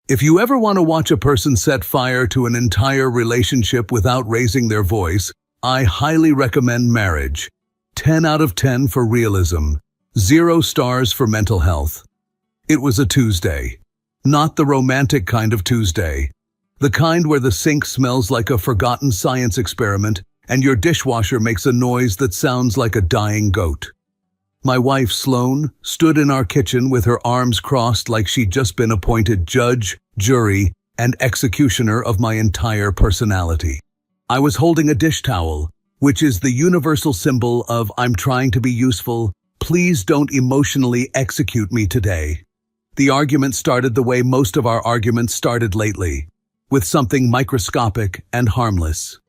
If you ever want to watch a person set fire to an entire relationship without raising their voice, I highly recommend Marriage. 10 out of 10 for realism, 0 stars for mental health. It was a Tuesday. Not the romantic kind of Tuesday. The kind where the sink smells like a forgotten science experiment and your dishwasher makes a noise that sounds like a dying goat. My wife, Sloane, stood in our kitchen with her arms crossed like she'd just been appointed judge, jury, and executioner of my entire personality. I was holding a dish towel, which is the universal symbol of I'm trying to be useful, please don't emotionally execute me today. The argument started the way most of our arguments started lately, with something microscopic and harmless.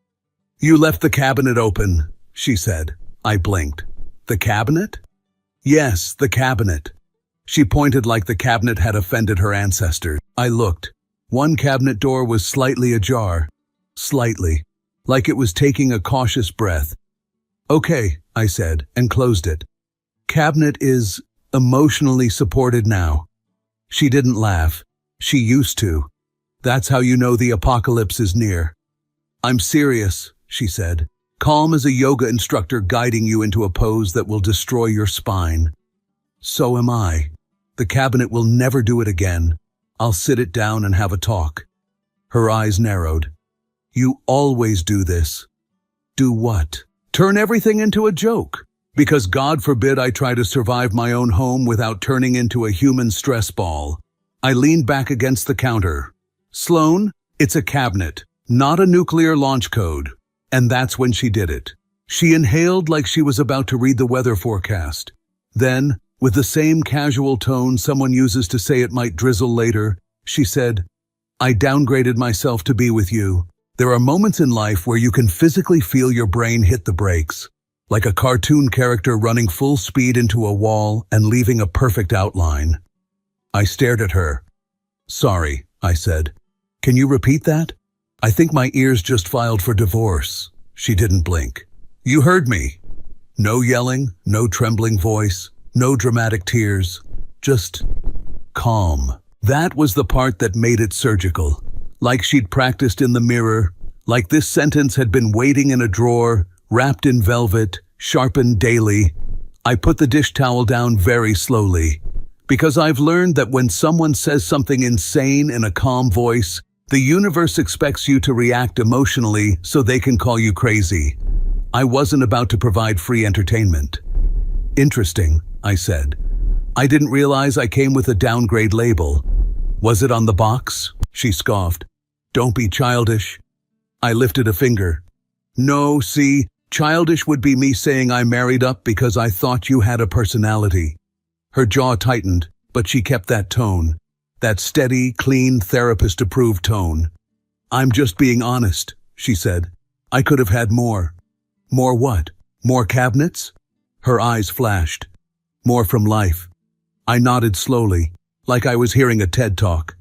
"You left the cabinet open," she said. I blinked. "The cabinet?" "Yes, the cabinet." She pointed like the cabinet had offended her ancestors. I looked. One cabinet door was slightly ajar. Slightly. Like it was taking a cautious breath. "Okay," I said, and closed it. "Cabinet is emotionally supported now." She didn't laugh. She used to. "That's how you know the apocalypse is near." "I'm serious," she said, calm as a yoga instructor guiding you into a pose that will destroy your spine. "So am I. The cabinet will never do it again. I'll sit it down and have a talk." Her eyes narrowed. "You always do this." "Do what?" "Turn everything into a joke. Because God forbid I try to survive my own home without turning into a human stress ball." I leaned back against the counter. "Sloane, it's a cabinet, not a nuclear launch code." And that's when she did it. She inhaled like she was about to read the weather forecast. Then, with the same casual tone someone uses to say it might drizzle later, she said, "I downgraded myself to be with you." There are moments in life where you can physically feel your brain hit the brakes, like a cartoon character running full speed into a wall and leaving a perfect outline. I stared at her. "Sorry," I said. "Can you repeat that?" "I think my ears just filed for divorce." She didn't blink. "You heard me." No yelling, no trembling voice, no dramatic tears, just calm. That was the part that made it surgical. Like she'd practiced in the mirror, like this sentence had been waiting in a drawer, wrapped in velvet, sharpened daily. I put the dish towel down very slowly, because I've learned that when someone says something insane in a calm voice, the universe expects you to react emotionally so they can call you crazy. I wasn't about to provide free entertainment. "Interesting," I said. "I didn't realize I came with a downgrade label." "Was it on the box?" She scoffed. "Don't be childish." I lifted a finger. "No, see, childish would be me saying I married up because I thought you had a personality." Her jaw tightened, but she kept that tone. That steady, clean, therapist-approved tone. "I'm just being honest," she said. "I could have had more." "More what? More cabinets?" Her eyes flashed. "More from life." I nodded slowly, like I was hearing a TED Talk.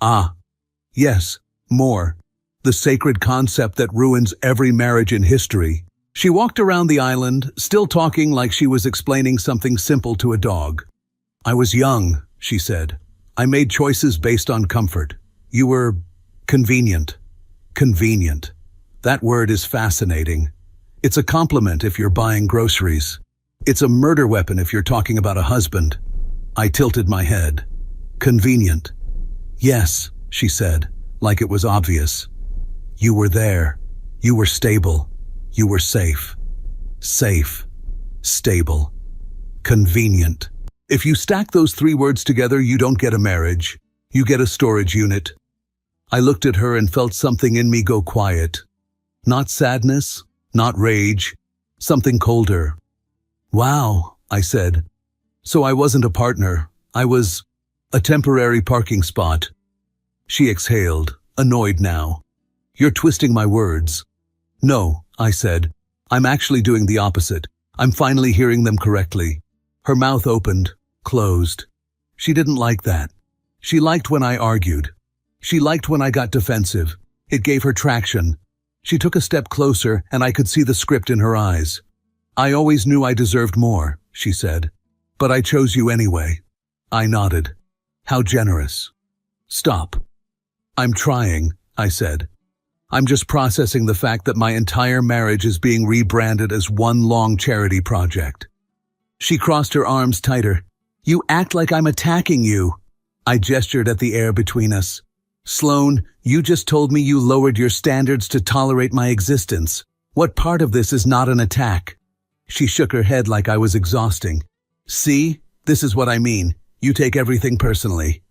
"Ah, yes, more. The sacred concept that ruins every marriage in history." She walked around the island, still talking like she was explaining something simple to a dog. "I was young," she said. "I made choices based on comfort. You were convenient." Convenient. That word is fascinating. It's a compliment if you're buying groceries. It's a murder weapon if you're talking about a husband. I tilted my head. "Convenient." "Yes," she said, like it was obvious. "You were there. You were stable. You were safe." Safe. Stable. Convenient. If you stack those 3 words together, you don't get a marriage. You get a storage unit. I looked at her and felt something in me go quiet. Not sadness, not rage, something colder. "Wow," I said. "So I wasn't a partner. I was a temporary parking spot." She exhaled, annoyed now. "You're twisting my words." "No," I said. "I'm actually doing the opposite. I'm finally hearing them correctly." Her mouth opened, closed. She didn't like that. She liked when I argued. She liked when I got defensive. It gave her traction. She took a step closer, and I could see the script in her eyes. "I always knew I deserved more," she said. "But I chose you anyway." I nodded. "How generous." Stop. I'm trying, I said. I'm just processing the fact that my entire marriage is being rebranded as one long charity project. She crossed her arms tighter. You act like I'm attacking you. I gestured at the air between us. Sloan, you just told me you lowered your standards to tolerate my existence. What part of this is not an attack? She shook her head like I was exhausting. See, this is what I mean. You take everything personally.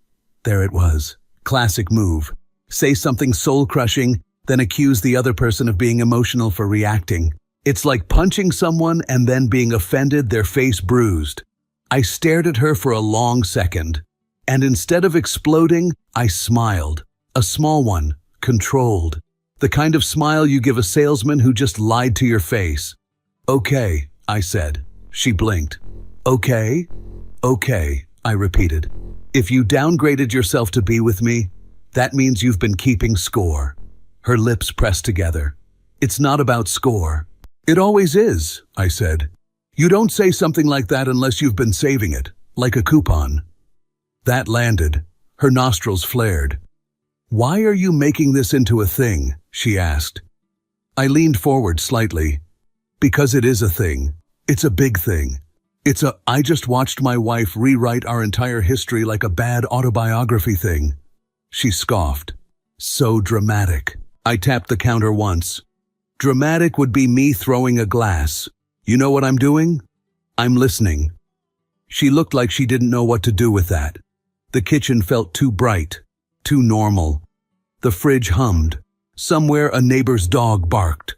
There it was. Classic move. Say something soul-crushing, then accuse the other person of being emotional for reacting. It's like punching someone and then being offended, their face bruised. I stared at her for a long second, and instead of exploding, I smiled. A small one, controlled. The kind of smile you give a salesman who just lied to your face. Okay, I said. She blinked. Okay? Okay, I repeated. If you downgraded yourself to be with me, that means you've been keeping score. Her lips pressed together. It's not about score. It always is, I said. You don't say something like that unless you've been saving it, like a coupon. That landed. Her nostrils flared. Why are you making this into a thing? She asked. I leaned forward slightly. Because it is a thing. It's a big thing. I just watched my wife rewrite our entire history like a bad autobiography thing. She scoffed. So dramatic. I tapped the counter once. Dramatic would be me throwing a glass. You know what I'm doing? I'm listening. She looked like she didn't know what to do with that. The kitchen felt too bright, too normal. The fridge hummed. Somewhere a neighbor's dog barked.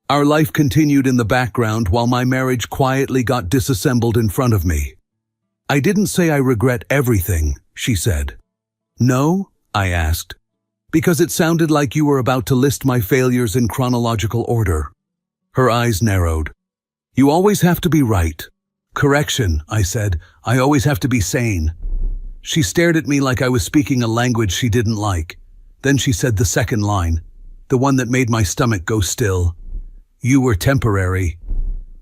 Our life continued in the background while my marriage quietly got disassembled in front of me. I didn't say I regret everything, she said. No? I asked. Because it sounded like you were about to list my failures in chronological order. Her eyes narrowed. You always have to be right. Correction, I said. I always have to be sane. She stared at me like I was speaking a language she didn't like. Then she said the second line, the one that made my stomach go still. You were temporary.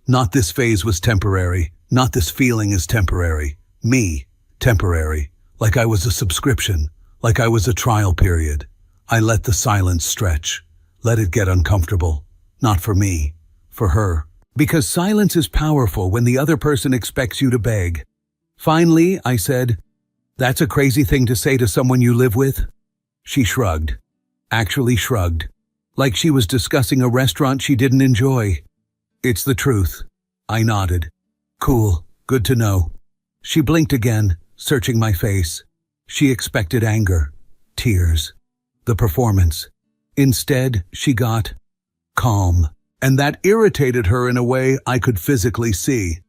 Not this phase was temporary. Not this feeling is temporary. Me, temporary. Like I was a subscription. Like I was a trial period. I let the silence stretch. Let it get uncomfortable. Not for me. For her. Because silence is powerful when the other person expects you to beg. Finally, I said, that's a crazy thing to say to someone you live with. She shrugged. Actually shrugged. Like she was discussing a restaurant she didn't enjoy. It's the truth. I nodded. Cool. Good to know. She blinked again, searching my face. She expected anger, tears, the performance. Instead, she got calm. And that irritated her in a way I could physically see.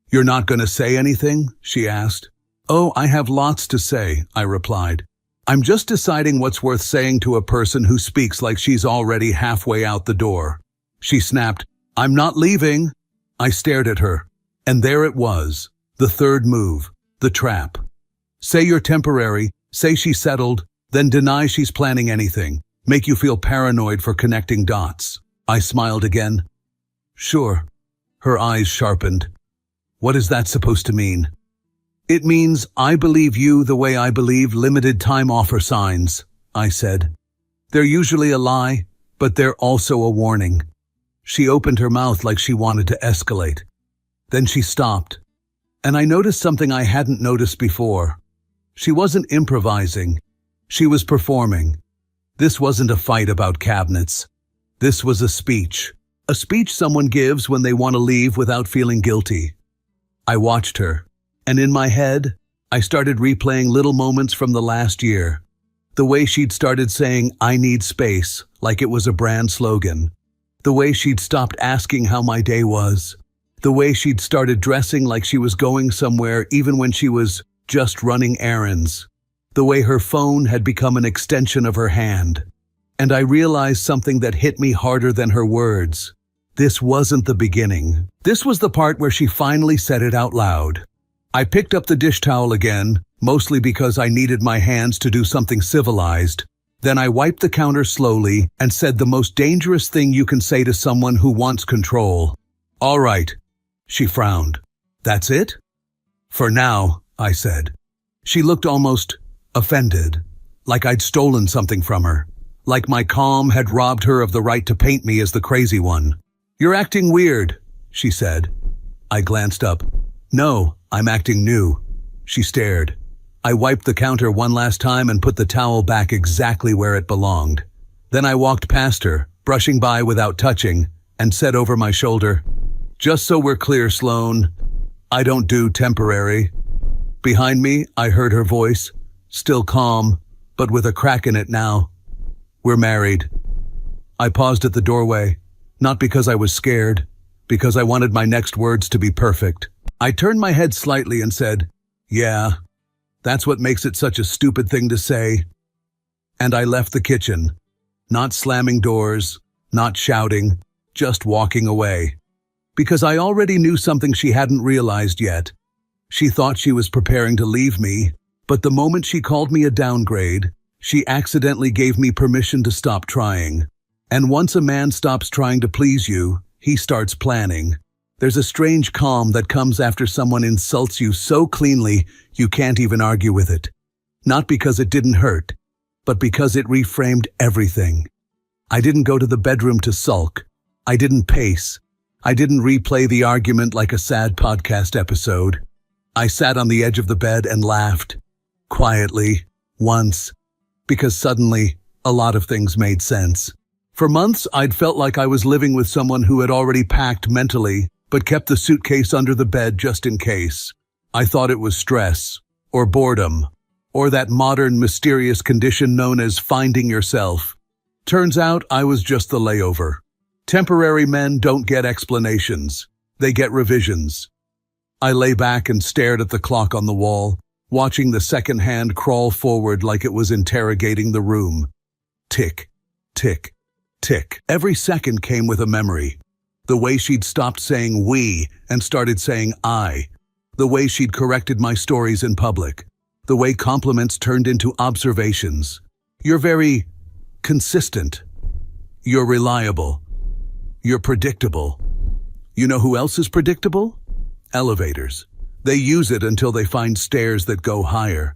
You're not going to say anything? She asked. Oh, I have lots to say, I replied. I'm just deciding what's worth saying to a person who speaks like she's already halfway out the door. She snapped, I'm not leaving. I stared at her. And there it was, the third move, the trap. Say you're temporary, say she's settled, then deny she's planning anything. Make you feel paranoid for connecting dots. I smiled again. Sure. Her eyes sharpened. What is that supposed to mean? It means I believe you the way I believe limited time offer signs, I said. They're usually a lie, but they're also a warning. She opened her mouth like she wanted to escalate. Then she stopped, and I noticed something I hadn't noticed before. She wasn't improvising. She was performing. This wasn't a fight about cabinets. This was a speech someone gives when they want to leave without feeling guilty. I watched her. And in my head, I started replaying little moments from the last year. The way she'd started saying, I need space, like it was a brand slogan. The way she'd stopped asking how my day was. The way she'd started dressing like she was going somewhere even when she was just running errands. The way her phone had become an extension of her hand. And I realized something that hit me harder than her words. This wasn't the beginning. This was the part where she finally said it out loud. I picked up the dish towel again, mostly because I needed my hands to do something civilized. Then I wiped the counter slowly and said the most dangerous thing you can say to someone who wants control. All right. She frowned. That's it? For now, I said. She looked almost offended, like I'd stolen something from her, like my calm had robbed her of the right to paint me as the crazy one. "You're acting weird," she said. I glanced up. "No, I'm acting new." She stared. I wiped the counter one last time and put the towel back exactly where it belonged. Then I walked past her, brushing by without touching, and said over my shoulder, "Just so we're clear, Sloane, I don't do temporary." Behind me, I heard her voice, still calm, but with a crack in it now. "We're married." I paused at the doorway, not because I was scared, because I wanted my next words to be perfect. I turned my head slightly and said, "Yeah, that's what makes it such a stupid thing to say." And I left the kitchen, not slamming doors, not shouting, just walking away. Because I already knew something she hadn't realized yet. She thought she was preparing to leave me, but the moment she called me a downgrade, she accidentally gave me permission to stop trying. And once a man stops trying to please you, he starts planning. There's a strange calm that comes after someone insults you so cleanly you can't even argue with it. Not because it didn't hurt, but because it reframed everything. I didn't go to the bedroom to sulk. I didn't pace. I didn't replay the argument like a sad podcast episode. I sat on the edge of the bed and laughed. Quietly, once. Because suddenly, a lot of things made sense. For months, I'd felt like I was living with someone who had already packed mentally, but kept the suitcase under the bed just in case. I thought it was stress, or boredom, or that modern mysterious condition known as finding yourself. Turns out I was just the layover. Temporary men don't get explanations. They get revisions. I lay back and stared at the clock on the wall, watching the second hand crawl forward like it was interrogating the room. Tick, tick, tick. Every second came with a memory. The way she'd stopped saying we and started saying I. The way she'd corrected my stories in public. The way compliments turned into observations. "You're very consistent. You're reliable. You're predictable." You know who else is predictable? Elevators. They use it until they find stairs that go higher.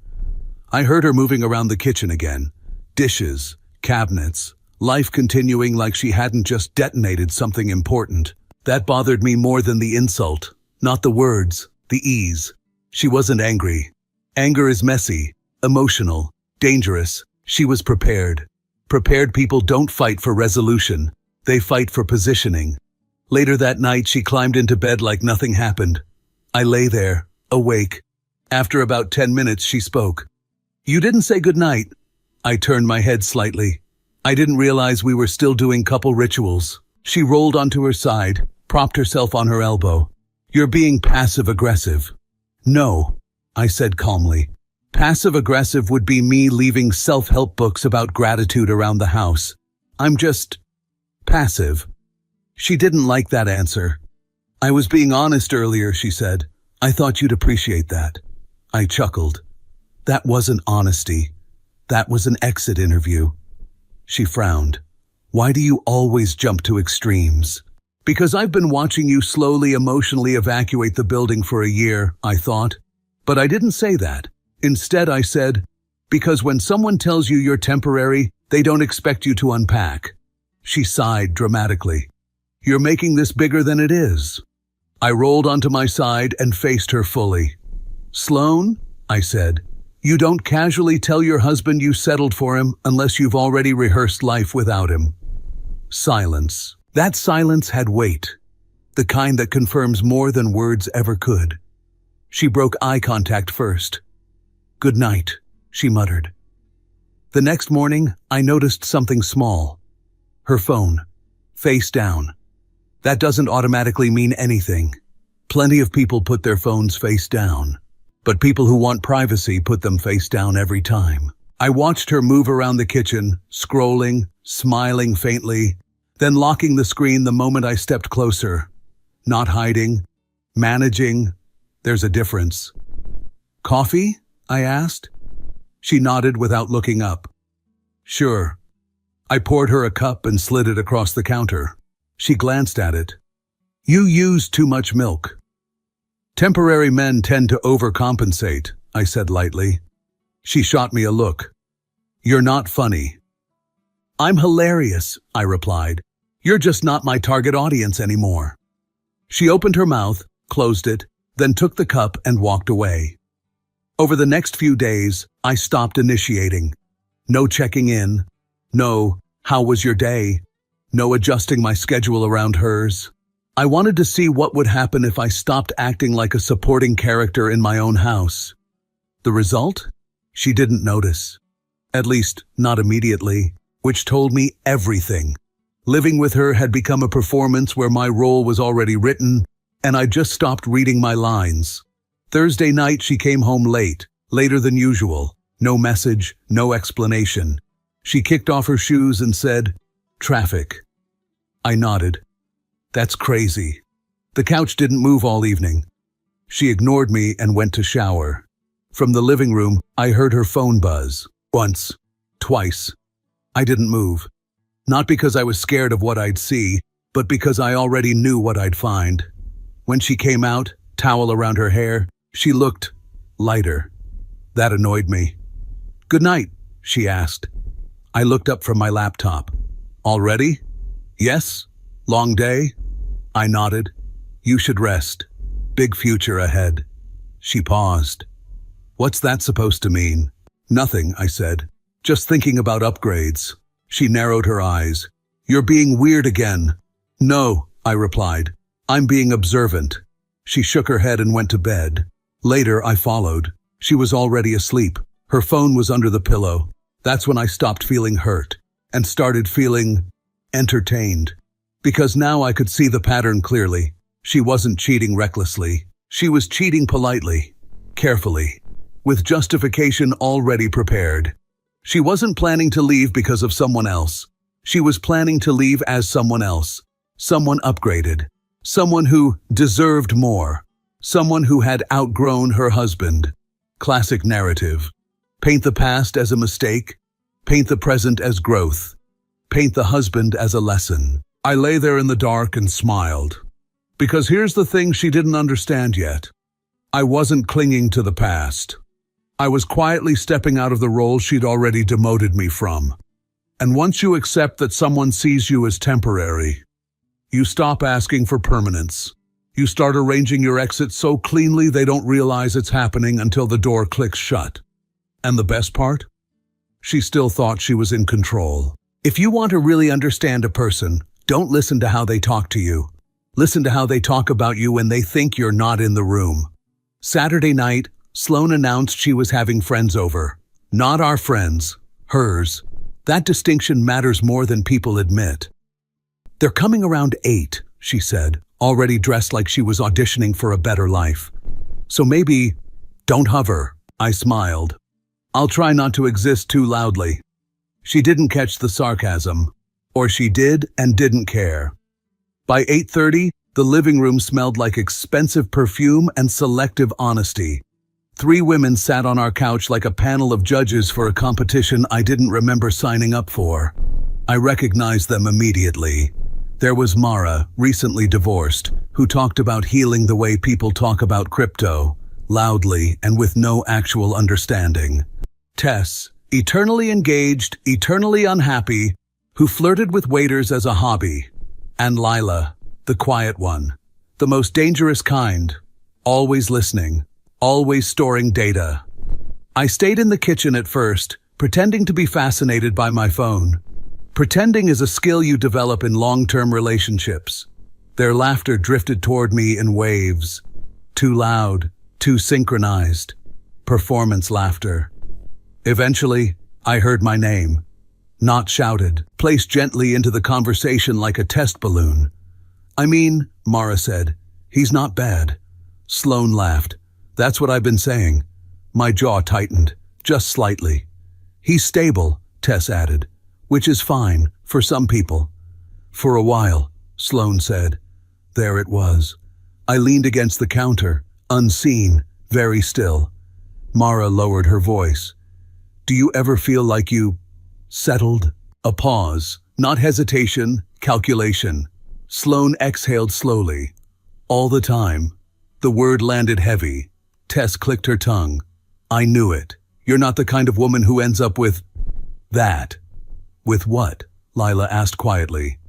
I heard her moving around the kitchen again. Dishes, cabinets, life continuing like she hadn't just detonated something important. That bothered me more than the insult. Not the words, the ease. She wasn't angry. Anger is messy, emotional, dangerous. She was prepared. Prepared people don't fight for resolution. They fight for positioning. Later that night, she climbed into bed like nothing happened. I lay there, awake. After about 10 minutes, she spoke. "You didn't say goodnight." I turned my head slightly. I didn't realize we were still doing couple rituals. She rolled onto her side, propped herself on her elbow. "You're being passive-aggressive." "No," I said calmly. "Passive-aggressive would be me leaving self-help books about gratitude around the house. I'm just passive." She didn't like that answer. "I was being honest earlier," she said. "I thought you'd appreciate that." I chuckled. That wasn't honesty. That was an exit interview. She frowned. "Why do you always jump to extremes?" "Because I've been watching you slowly emotionally evacuate the building for a year," I thought. But I didn't say that. Instead, I said, "Because when someone tells you you're temporary, they don't expect you to unpack." She sighed dramatically. "You're making this bigger than it is." I rolled onto my side and faced her fully. "Sloane," I said, "you don't casually tell your husband you settled for him unless you've already rehearsed life without him." Silence. That silence had weight, the kind that confirms more than words ever could. She broke eye contact first. "Good night," she muttered. The next morning, I noticed something small. Her phone, face down. That doesn't automatically mean anything. Plenty of people put their phones face down. But people who want privacy put them face down every time. I watched her move around the kitchen, scrolling, smiling faintly, then locking the screen the moment I stepped closer. Not hiding, managing. There's a difference. "Coffee?" I asked. She nodded without looking up. "Sure." I poured her a cup and slid it across the counter. She glanced at it. "You use too much milk." "Temporary men tend to overcompensate," I said lightly. She shot me a look. "You're not funny." "I'm hilarious," I replied. "You're just not my target audience anymore." She opened her mouth, closed it, then took the cup and walked away. Over the next few days, I stopped initiating. No checking in. No, "How was your day?" No adjusting my schedule around hers. I wanted to see what would happen if I stopped acting like a supporting character in my own house. The result? She didn't notice. At least, not immediately, which told me everything. Living with her had become a performance where my role was already written, and I just stopped reading my lines. Thursday night she came home late, later than usual. No message, no explanation. She kicked off her shoes and said, "Traffic." I nodded. "That's crazy." The couch didn't move all evening. She ignored me and went to shower. From the living room, I heard her phone buzz. Once. Twice. I didn't move. Not because I was scared of what I'd see, but because I already knew what I'd find. When she came out, towel around her hair, she looked lighter. That annoyed me. "Good night," she asked. I looked up from my laptop. "Already?" "Yes. Long day?" I nodded. "You should rest. Big future ahead." She paused. "What's that supposed to mean?" "Nothing," I said. "Just thinking about upgrades." She narrowed her eyes. "You're being weird again." "No," I replied. "I'm being observant." She shook her head and went to bed. Later, I followed. She was already asleep. Her phone was under the pillow. That's when I stopped feeling hurt and started feeling entertained. Because now I could see the pattern clearly. She wasn't cheating recklessly. She was cheating politely, carefully, with justification already prepared. She wasn't planning to leave because of someone else. She was planning to leave as someone else, someone upgraded, someone who deserved more, someone who had outgrown her husband. Classic narrative. Paint the past as a mistake, paint the present as growth, paint the husband as a lesson. I lay there in the dark and smiled. Because here's the thing she didn't understand yet. I wasn't clinging to the past. I was quietly stepping out of the role she'd already demoted me from. And once you accept that someone sees you as temporary, you stop asking for permanence. You start arranging your exit so cleanly they don't realize it's happening until the door clicks shut. And the best part? She still thought she was in control. If you want to really understand a person, don't listen to how they talk to you. Listen to how they talk about you when they think you're not in the room. Saturday night, Sloane announced she was having friends over. Not our friends, hers. That distinction matters more than people admit. "They're coming around 8, she said, already dressed like she was auditioning for a better life. "So maybe, don't hover," I smiled. "I'll try not to exist too loudly." She didn't catch the sarcasm. Or she did and didn't care. By 8:30, the living room smelled like expensive perfume and selective honesty. 3 women sat on our couch like a panel of judges for a competition I didn't remember signing up for. I recognized them immediately. There was Mara, recently divorced, who talked about healing the way people talk about crypto, loudly and with no actual understanding. Tess, eternally engaged, eternally unhappy, who flirted with waiters as a hobby. And Lila, the quiet one, the most dangerous kind, always listening, always storing data. I stayed in the kitchen at first, pretending to be fascinated by my phone. Pretending is a skill you develop in long-term relationships. Their laughter drifted toward me in waves. Too loud, too synchronized. Performance laughter. Eventually, I heard my name. Not shouted, placed gently into the conversation like a test balloon. "I mean," Mara said, "he's not bad." Sloane laughed. "That's what I've been saying." My jaw tightened, just slightly. "He's stable," Tess added, "which is fine, for some people." "For a while," Sloane said. There it was. I leaned against the counter, unseen, very still. Mara lowered her voice. "Do you ever feel like you settled?" A pause, not hesitation, calculation. Sloane exhaled slowly. "All the time." The word landed heavy. Tess clicked her tongue. "I knew it. You're not the kind of woman who ends up with..." That. With what? Lila asked quietly.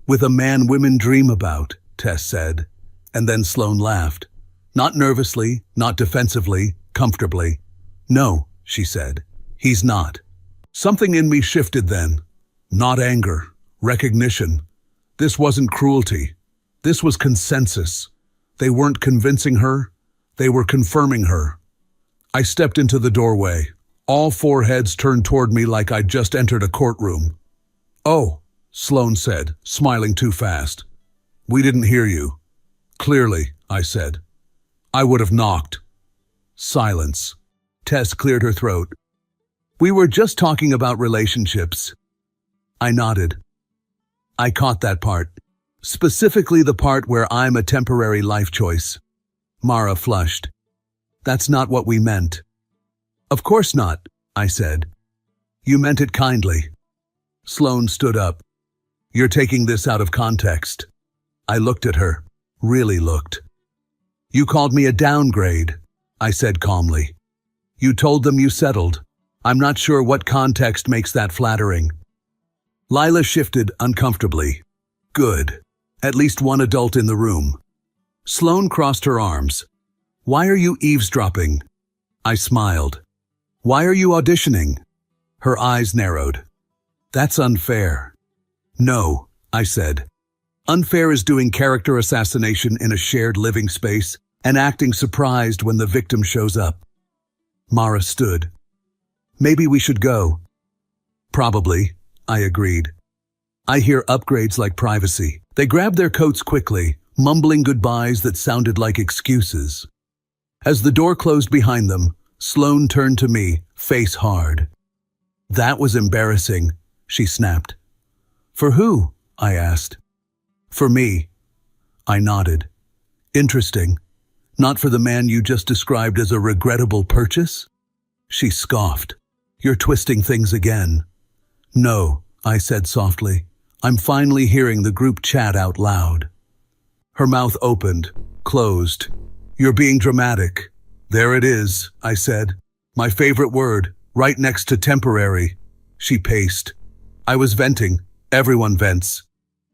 With a man women dream about, Tess said. And then Sloane laughed. Not nervously, not defensively, comfortably. No, she said. He's not. Something in me shifted then. Not anger, recognition. This wasn't cruelty. This was consensus. They weren't convincing her. They were confirming her. I stepped into the doorway. All four heads turned toward me like I'd just entered a courtroom. Oh, Sloane said, smiling too fast. We didn't hear you. Clearly, I said. I would have knocked. Silence. Tess cleared her throat. We were just talking about relationships. I nodded. I caught that part. Specifically the part where I'm a temporary life choice. Mara flushed. That's not what we meant. Of course not, I said. You meant it kindly. Sloane stood up. You're taking this out of context. I looked at her. Really looked. You called me a downgrade, I said calmly. You told them you settled. I'm not sure what context makes that flattering. Lila shifted uncomfortably. Good. At least one adult in the room. Sloane crossed her arms. Why are you eavesdropping? I smiled. Why are you auditioning? Her eyes narrowed. That's unfair. No, I said. Unfair is doing character assassination in a shared living space and acting surprised when the victim shows up. Mara stood. Maybe we should go. Probably, I agreed. I hear upgrades like privacy. They grabbed their coats quickly, mumbling goodbyes that sounded like excuses. As the door closed behind them, Sloane turned to me, face hard. That was embarrassing, she snapped. For who? I asked. For me. I nodded. Interesting. Not for the man you just described as a regrettable purchase? She scoffed. You're twisting things again. No, I said softly. I'm finally hearing the group chat out loud. Her mouth opened, closed. You're being dramatic. There it is, I said. My favorite word, right next to temporary. She paced. I was venting. Everyone vents.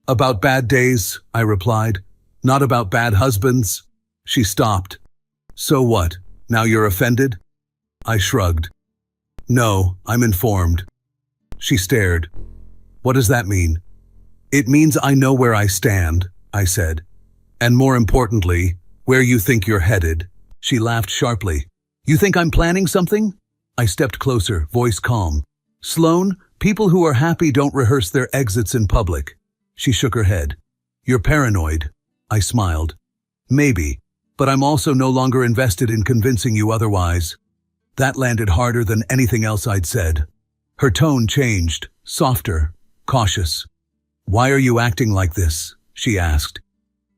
About bad days, I replied. Not about bad husbands. She stopped. So what? Now you're offended? I shrugged. No, I'm informed. She stared. What does that mean? It means I know where I stand, I said. And more importantly, where you think you're headed. She laughed sharply. You think I'm planning something? I stepped closer, voice calm. Sloane, people who are happy don't rehearse their exits in public. She shook her head. You're paranoid. I smiled. Maybe, but I'm also no longer invested in convincing you otherwise. That landed harder than anything else I'd said. Her tone changed, softer, cautious. Why are you acting like this? She asked.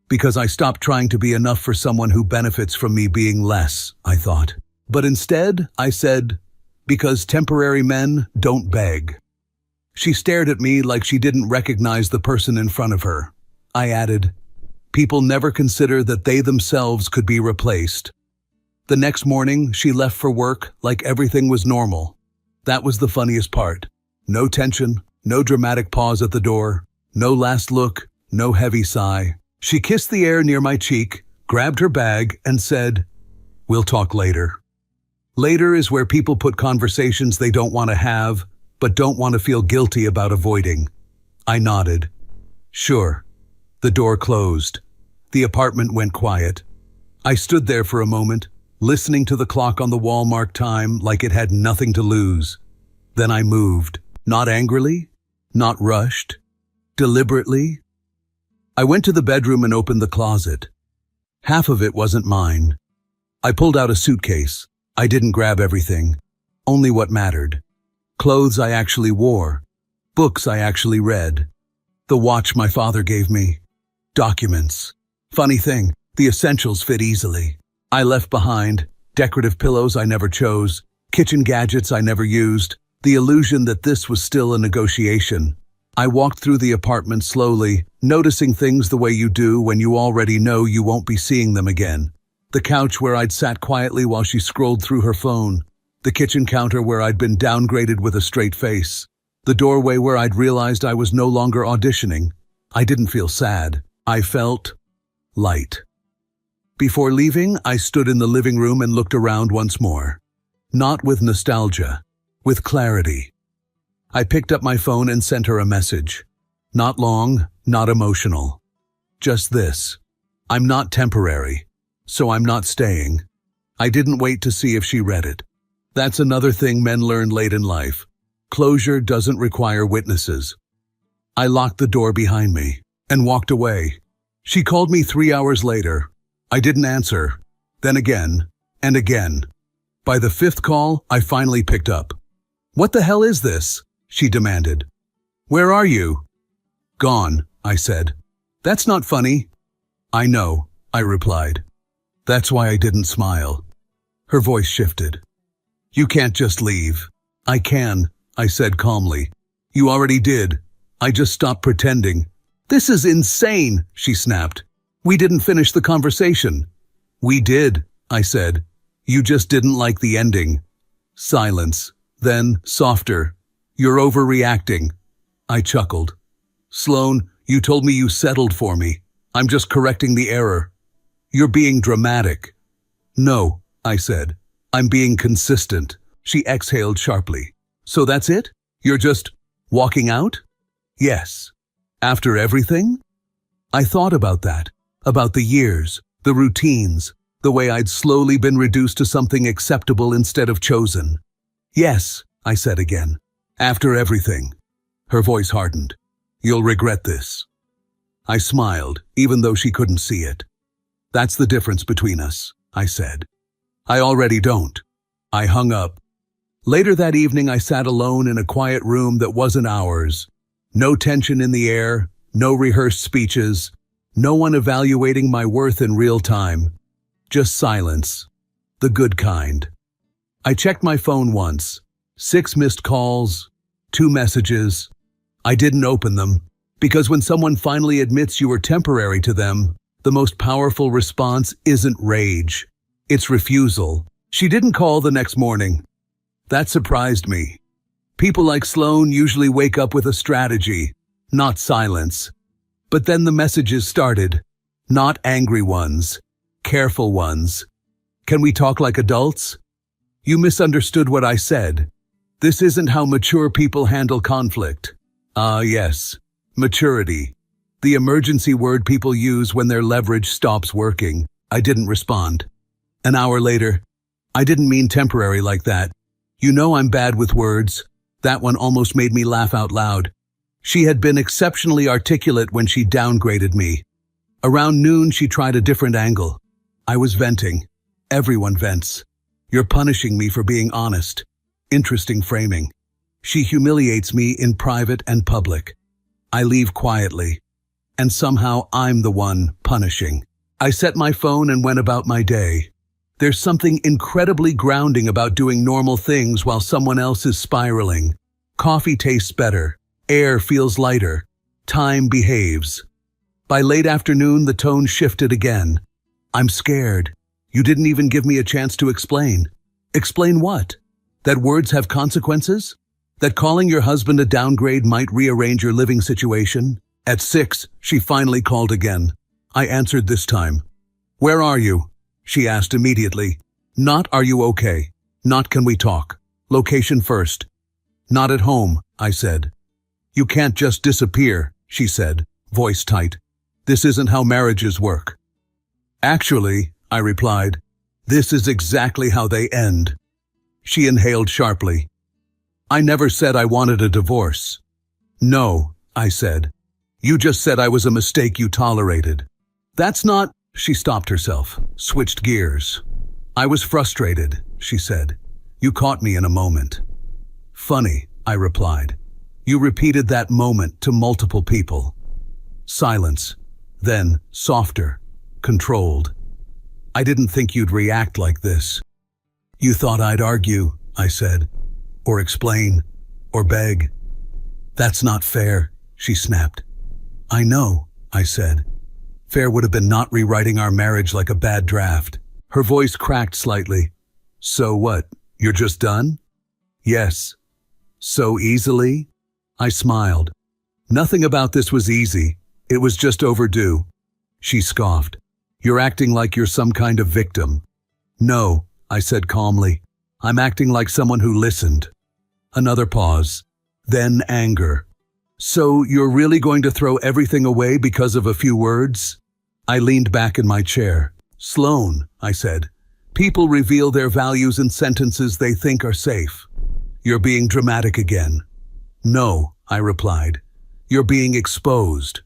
Because I stopped trying to be enough for someone who benefits from me being less, I thought. But instead, I said, because temporary men don't beg. She stared at me like she didn't recognize the person in front of her. I added, people never consider that they themselves could be replaced. The next morning, she left for work like everything was normal. That was the funniest part. No tension, no dramatic pause at the door, no last look, no heavy sigh. She kissed the air near my cheek, grabbed her bag, and said, we'll talk later. Later is where people put conversations they don't want to have, but don't want to feel guilty about avoiding. I nodded. Sure. The door closed. The apartment went quiet. I stood there for a moment, listening to the clock on the wall mark time like it had nothing to lose. Then I moved, not angrily, not rushed, deliberately. I went to the bedroom and opened the closet. Half of it wasn't mine. I pulled out a suitcase. I didn't grab everything, only what mattered. Clothes I actually wore, books I actually read, the watch my father gave me, documents. Funny thing, the essentials fit easily. I left behind decorative pillows I never chose, kitchen gadgets I never used, the illusion that this was still a negotiation. I walked through the apartment slowly, noticing things the way you do when you already know you won't be seeing them again. The couch where I'd sat quietly while she scrolled through her phone. The kitchen counter where I'd been downgraded with a straight face. The doorway where I'd realized I was no longer auditioning. I didn't feel sad. I felt light. Before leaving, I stood in the living room and looked around once more. Not with nostalgia, with clarity. I picked up my phone and sent her a message. Not long, not emotional. Just this. I'm not temporary, so I'm not staying. I didn't wait to see if she read it. That's another thing men learn late in life. Closure doesn't require witnesses. I locked the door behind me and walked away. She called me 3 hours later. I didn't answer. Then again, and again. By the 5th call, I finally picked up. "What the hell is this?" she demanded. "Where are you?" "Gone," I said. "That's not funny." "I know," I replied. That's why I didn't smile. Her voice shifted. "You can't just leave." "I can," I said calmly. "You already did. I just stopped pretending." "This is insane," she snapped. "We didn't finish the conversation." "We did," I said. "You just didn't like the ending." Silence. Then, softer. "You're overreacting." I chuckled. "Sloan, you told me you settled for me. I'm just correcting the error." "You're being dramatic." "No," I said. "I'm being consistent." She exhaled sharply. "So that's it? You're just walking out?" "Yes." "After everything?" I thought about that, about the years, the routines, the way I'd slowly been reduced to something acceptable instead of chosen. "Yes," I said again. "After everything." Her voice hardened. "You'll regret this." I smiled, even though she couldn't see it. "That's the difference between us," I said. "I already don't." I hung up. Later that evening, I sat alone in a quiet room that wasn't ours. No tension in the air, no rehearsed speeches, no one evaluating my worth in real time. Just silence. The good kind. I checked my phone once. 6 missed calls, 2 messages. I didn't open them, because when someone finally admits you were temporary to them, the most powerful response isn't rage. It's refusal. She didn't call the next morning. That surprised me. People like Sloan usually wake up with a strategy, not silence. But then the messages started. Not angry ones, careful ones. "Can we talk like adults?" "You misunderstood what I said. This isn't how mature people handle conflict." "Ah, yes. Maturity. The emergency word people use when their leverage stops working." I didn't respond. An hour later, "I didn't mean temporary like that. You know I'm bad with words." That one almost made me laugh out loud. She had been exceptionally articulate when she downgraded me. Around noon, she tried a different angle. I was venting. Everyone vents. "You're punishing me for being honest." Interesting framing. She humiliates me in private and public. I leave quietly. And somehow I'm the one punishing. I set my phone and went about my day. There's something incredibly grounding about doing normal things while someone else is spiraling. Coffee tastes better. Air feels lighter. Time behaves. By late afternoon, the tone shifted again. "I'm scared. You didn't even give me a chance to explain." "Explain what? That words have consequences? That calling your husband a downgrade might rearrange your living situation?" At 6, she finally called again. I answered this time. "Where are you?" she asked immediately. Not "Are you okay?" Not "Can we talk?" Location first. "Not at home," I said. "You can't just disappear," she said, voice tight. "This isn't how marriages work." "Actually," I replied, "this is exactly how they end." She inhaled sharply. "I never said I wanted a divorce." "No," I said. "You just said I was a mistake you tolerated." "That's not—" She stopped herself, switched gears. "I was frustrated," she said. "You caught me in a moment." "Funny," I replied. "You repeated that moment to multiple people." Silence. Then, softer, controlled. "I didn't think you'd react like this." "You thought I'd argue," I said. "Or explain. Or beg." "That's not fair," she snapped. "I know," I said. "Fair would have been not rewriting our marriage like a bad draft." Her voice cracked slightly. "So what? You're just done?" "Yes." "So easily?" I smiled. Nothing about this was easy. It was just overdue. She scoffed. You're acting like you're some kind of victim. No, I said calmly. I'm acting like someone who listened. Another pause. Then anger. So you're really going to throw everything away because of a few words? I leaned back in my chair. Sloan, I said. People reveal their values in sentences they think are safe. You're being dramatic again. No, I replied. You're being exposed.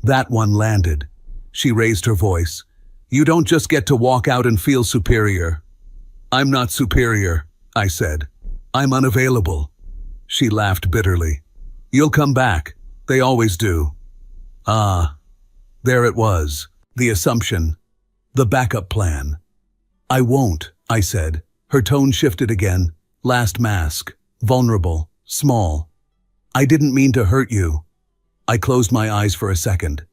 That one landed. She raised her voice. You don't just get to walk out and feel superior. I'm not superior, I said. I'm unavailable. She laughed bitterly. You'll come back. They always do. Ah, there it was. The assumption. The backup plan. I won't, I said. Her tone shifted again. Last mask. Vulnerable. Small. I didn't mean to hurt you. I closed my eyes for a second.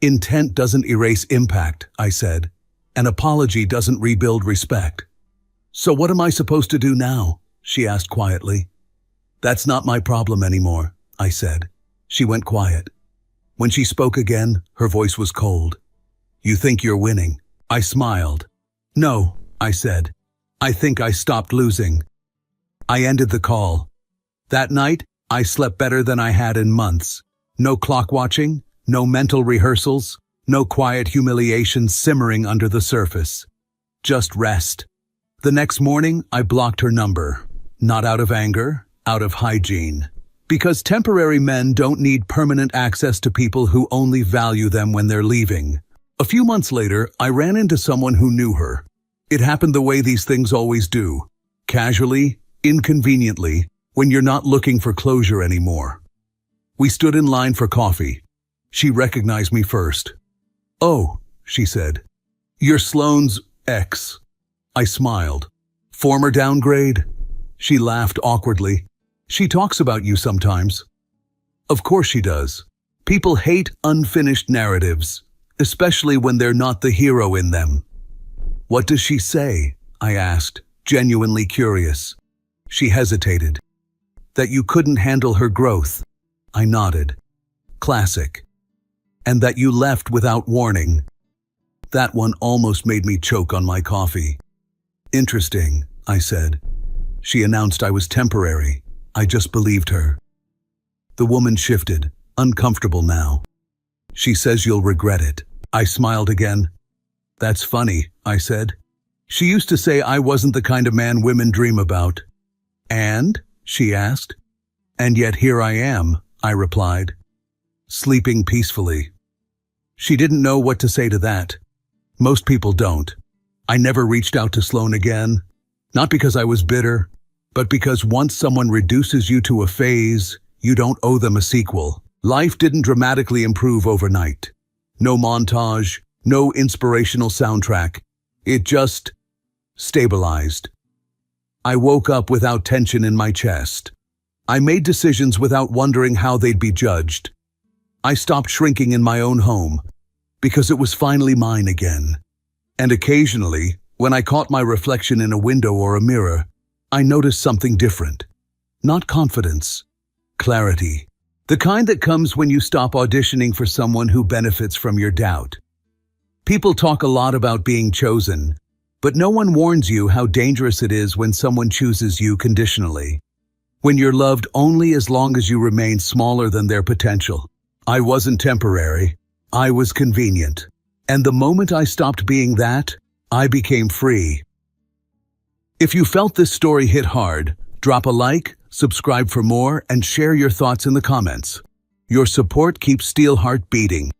Intent doesn't erase impact, I said. An apology doesn't rebuild respect. So what am I supposed to do now? She asked quietly. That's not my problem anymore, I said. She went quiet. When she spoke again, her voice was cold. You think you're winning? I smiled. No, I said. I think I stopped losing. I ended the call. That night, I slept better than I had in months. No clock watching, no mental rehearsals, no quiet humiliation simmering under the surface. Just rest. The next morning, I blocked her number. Not out of anger, out of hygiene. Because temporary men don't need permanent access to people who only value them when they're leaving. A few months later, I ran into someone who knew her. It happened the way these things always do. Casually, inconveniently, when you're not looking for closure anymore. We stood in line for coffee. She recognized me first. Oh, she said. You're Sloane's ex. I smiled. Former downgrade? She laughed awkwardly. She talks about you sometimes. Of course she does. People hate unfinished narratives, especially when they're not the hero in them. What does she say? I asked, genuinely curious. She hesitated. That you couldn't handle her growth. I nodded. Classic. And that you left without warning. That one almost made me choke on my coffee. Interesting, I said. She announced I was temporary. I just believed her. The woman shifted, uncomfortable now. She says you'll regret it. I smiled again. That's funny, I said. She used to say I wasn't the kind of man women dream about. And? She asked. And yet here I am, I replied. Sleeping peacefully. She didn't know what to say to that. Most people don't. I never reached out to Sloan again. Not because I was bitter, but because once someone reduces you to a phase, you don't owe them a sequel. Life didn't dramatically improve overnight. No montage, no inspirational soundtrack. It just stabilized. I woke up without tension in my chest. I made decisions without wondering how they'd be judged. I stopped shrinking in my own home, because it was finally mine again. And occasionally, when I caught my reflection in a window or a mirror, I noticed something different. Not confidence, clarity. The kind that comes when you stop auditioning for someone who benefits from your doubt. People talk a lot about being chosen, but no one warns you how dangerous it is when someone chooses you conditionally. When you're loved only as long as you remain smaller than their potential. I wasn't temporary. I was convenient. And the moment I stopped being that, I became free. If you felt this story hit hard, drop a like, subscribe for more, and share your thoughts in the comments. Your support keeps Steelheart beating.